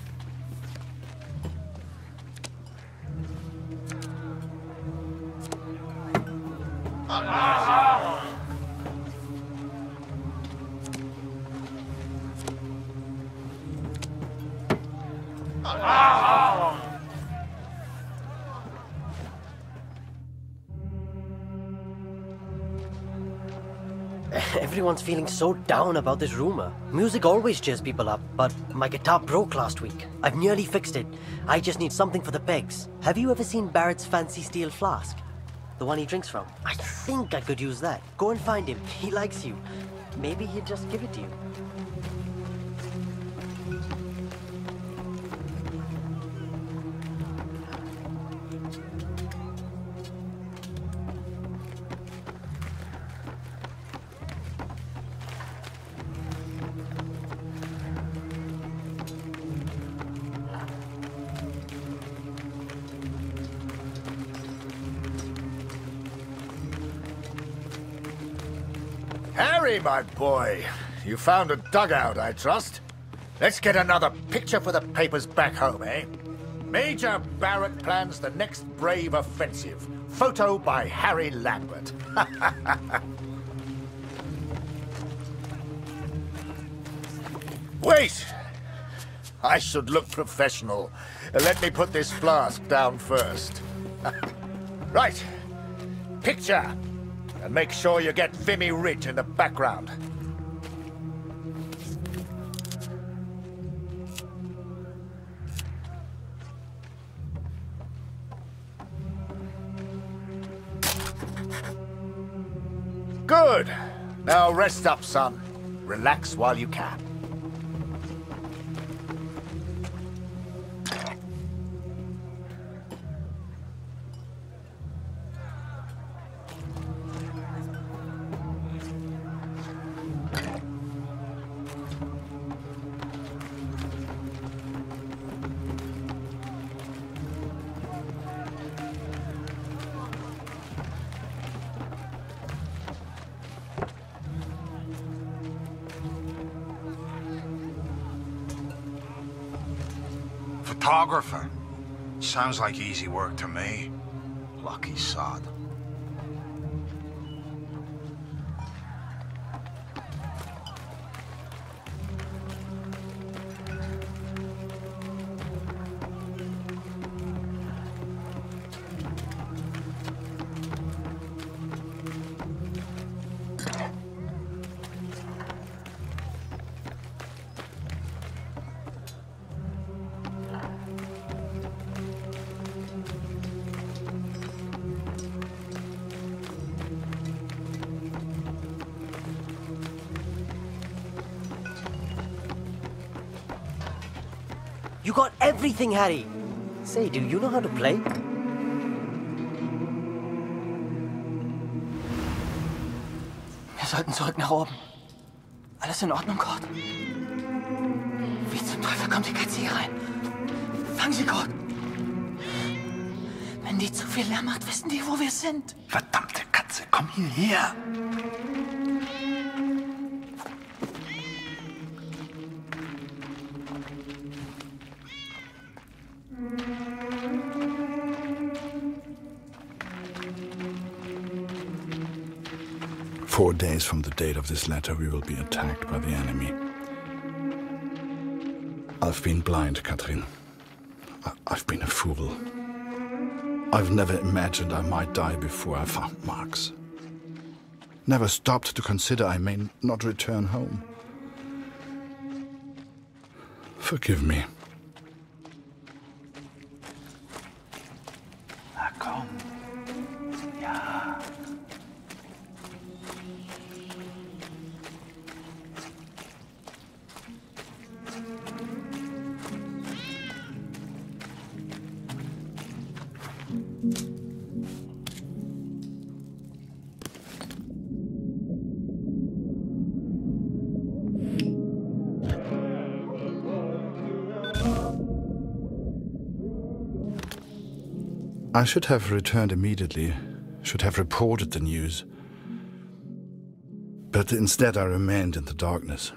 Everyone's feeling so down about this rumor. Music always cheers people up, but my guitar broke last week. I've nearly fixed it. I just need something for the pegs. Have you ever seen Barrett's fancy steel flask? The one he drinks from. I think I could use that. Go and find him. He likes you. Maybe he'd just give it to you. Harry, my boy, you found a dugout, I trust. Let's get another picture for the papers back home, eh? Major Barrett plans the next brave offensive. Photo by Harry Lambert. Wait! I should look professional. Let me put this flask down first. Right. Picture. And make sure you get Vimy Ridge in the background. Good. Now rest up, son. Relax while you can. Photographer. Sounds like easy work to me. Lucky sod. You got everything, Harry! Say, do you know how to play? Wir sollten zurück nach oben. Alles in Ordnung, Kurt? Wie zum Teufel kommt die Katze hier rein? Fang sie, Kurt! Wenn die zu viel Lärm macht, wissen die, wo wir sind. Verdammte Katze, komm hierher! 4 days from the date of this letter, we will be attacked by the enemy. I've been blind, Katrin. I've been a fool. I've never imagined I might die before I found Max. Never stopped to consider I may not return home. Forgive me. Na komm. Ja. I should have returned immediately, should have reported the news. But instead I remained in the darkness.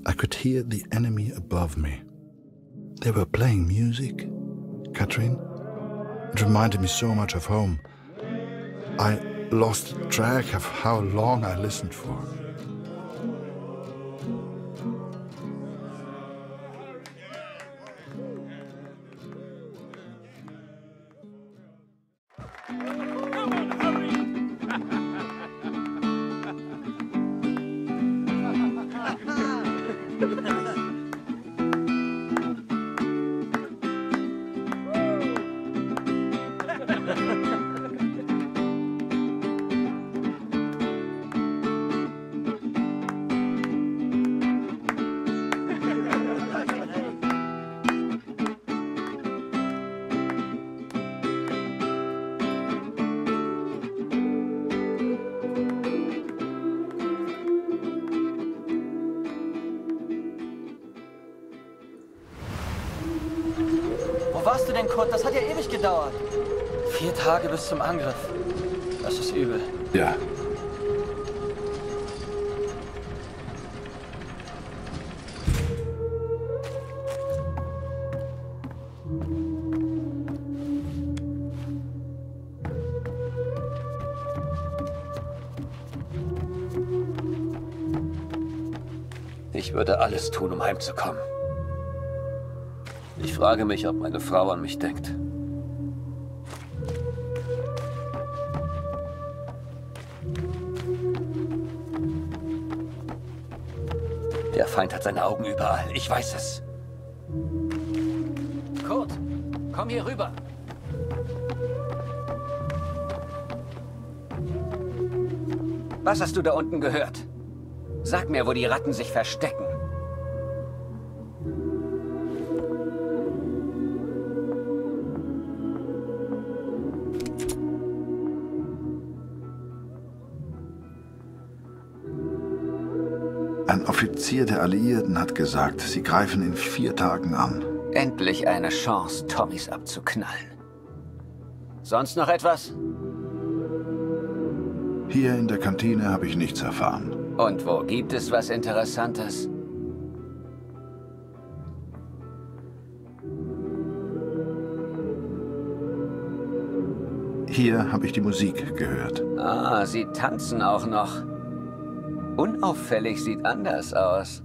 I could hear the enemy above me. They were playing music, Katrin. It reminded me so much of home. I lost track of how long I listened for. warst du denn, Kurt? Das hat ja ewig gedauert. 4 Tage bis zum Angriff. Das ist übel. Ja. Ich würde alles tun, um heimzukommen. Ich frage mich, ob meine Frau an mich denkt. Der Feind hat seine Augen überall. Ich weiß es. Kurt, komm hier rüber. Was hast du da unten gehört? Sag mir, wo die Ratten sich verstecken. Ein Offizier der Alliierten hat gesagt, sie greifen in 4 Tagen an. Endlich eine Chance, Tommys abzuknallen. Sonst noch etwas? Hier in der Kantine habe ich nichts erfahren. Und wo gibt es was Interessantes? Hier habe ich die Musik gehört. Ah, sie tanzen auch noch. Unauffällig sieht anders aus.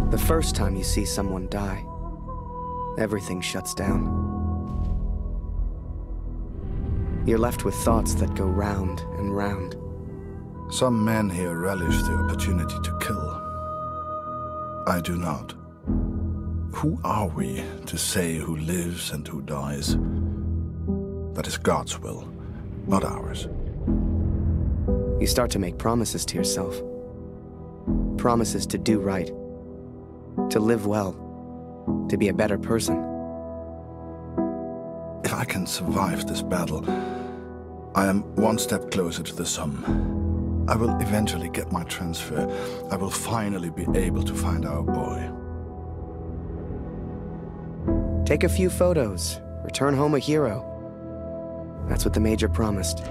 The first time you see someone die, everything shuts down. You're left with thoughts that go round and round. Some men here relish the opportunity to kill. I do not. Who are we to say who lives and who dies? That is God's will, not ours. You start to make promises to yourself. Promises to do right. To live well. To be a better person. If I can survive this battle, I am 1 step closer to the Somme. I will eventually get my transfer. I will finally be able to find our boy. Take a few photos. Return home a hero. That's what the Major promised.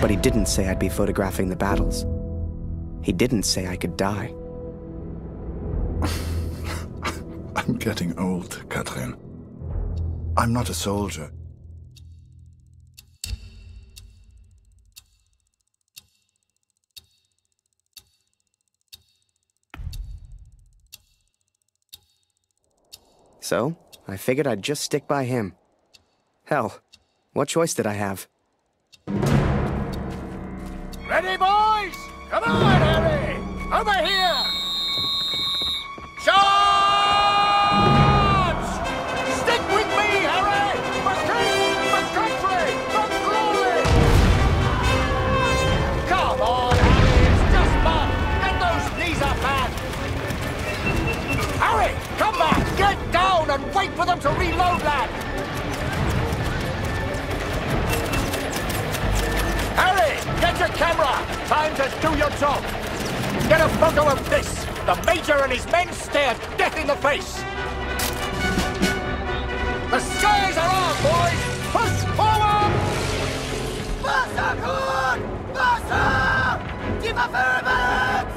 But he didn't say I'd be photographing the battles. He didn't say I could die. I'm getting old, Catherine. I'm not a soldier. So, I figured I'd just stick by him. Hell, what choice did I have? Ready, boys? Come on, Harry! Over here! Charge! Stick with me, Harry! For king, for country, for glory! Come on, Harry, it's just fun! Get those knees up, man! Harry, come back! Get down and wait for them to reload, lad! Harry, get your camera! Time to do your job! Get a photo of this! The Major and his men stare death in the face! The skies are on, boys! Push forward! Wasser, Kurt! Wasser! Die Waffe rückwärts!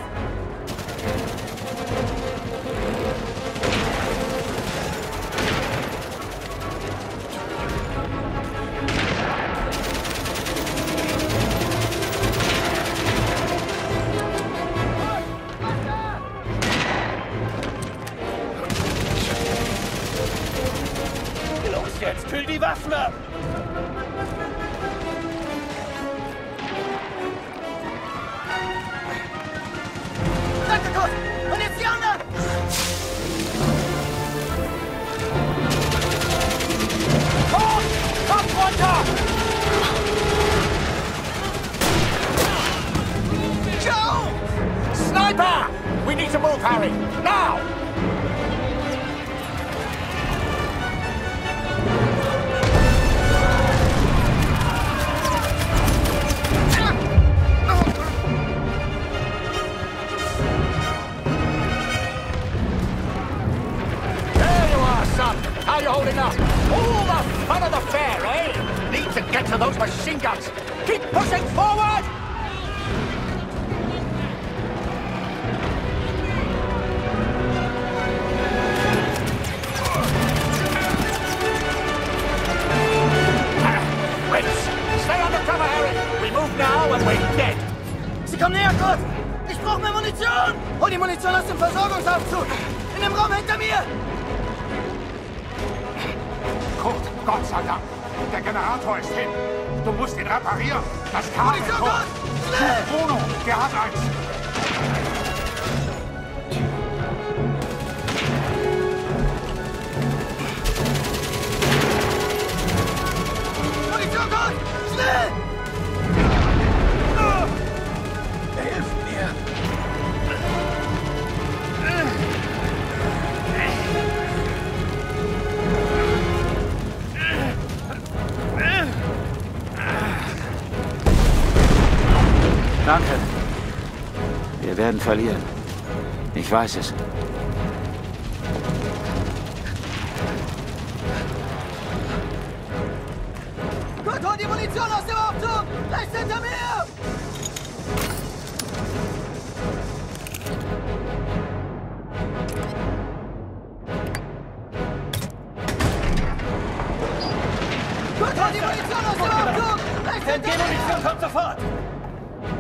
Los jetzt, kühl die Waffen ab! Danke, Kurt! Und jetzt die anderen! Sniper! We need to move, Harry. Now! How are you holding up? All the fun of the fair, eh? Need to get to those machine guns. Keep pushing forward! Wait! Stay under cover, Harry! We move now and we're dead! Sie kommen näher, Kurt! Ich brauche mehr Munition! Hol die Munition aus dem Versorgungsaufzug! In dem Raum hinter mir! Kurt, Gott sei Dank. Der Generator ist hin. Du musst ihn reparieren. Das Kabel, Kurt. Bruno, der hat eins. Munition, Kurt! Schnell! Hilf mir! Danke. Wir werden verlieren. Ich weiß es. Kurt, hol die Munition aus dem Aufzug! Rechts hinter mir! Kurt, hol die Munition aus dem Aufzug! Rechts hinter mir! Die Munition kommt sofort!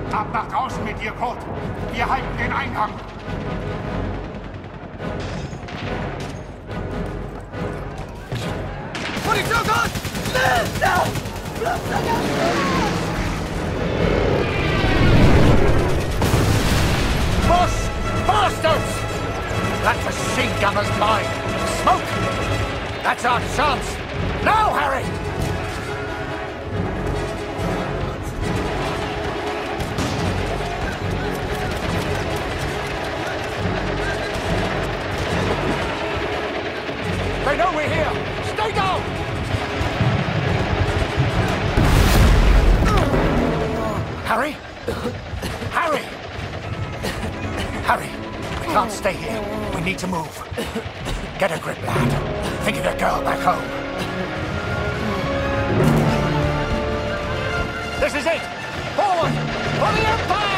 Ab nach draußen mit dir, Kurt. Wir halten den Eingang. Munition, Kurt! Schnell! Da! Boss! Bastards! That machine gunner's mine. Smoke! That's our chance. Now, Harry! They know we're here! Stay down! Harry? Harry! Harry, we can't stay here. We need to move. Get a grip, lad. Think of your girl back home. This is it! Forward! For the Empire!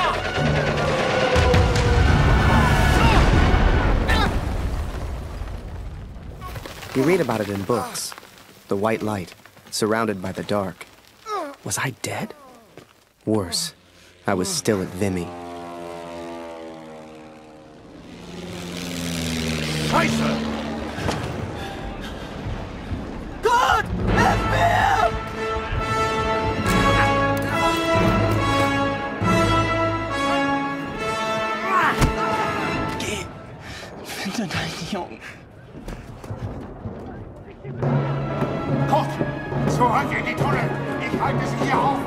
You read about it in books. The white light, surrounded by the dark. Was I dead? Worse, I was still at Vimy. Scheiße! Gott! Hilf mir! Geh! Finde deinen Jungen. Kurt, zurück in die Tunnel. Ich halte sie hier auf.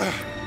Ugh.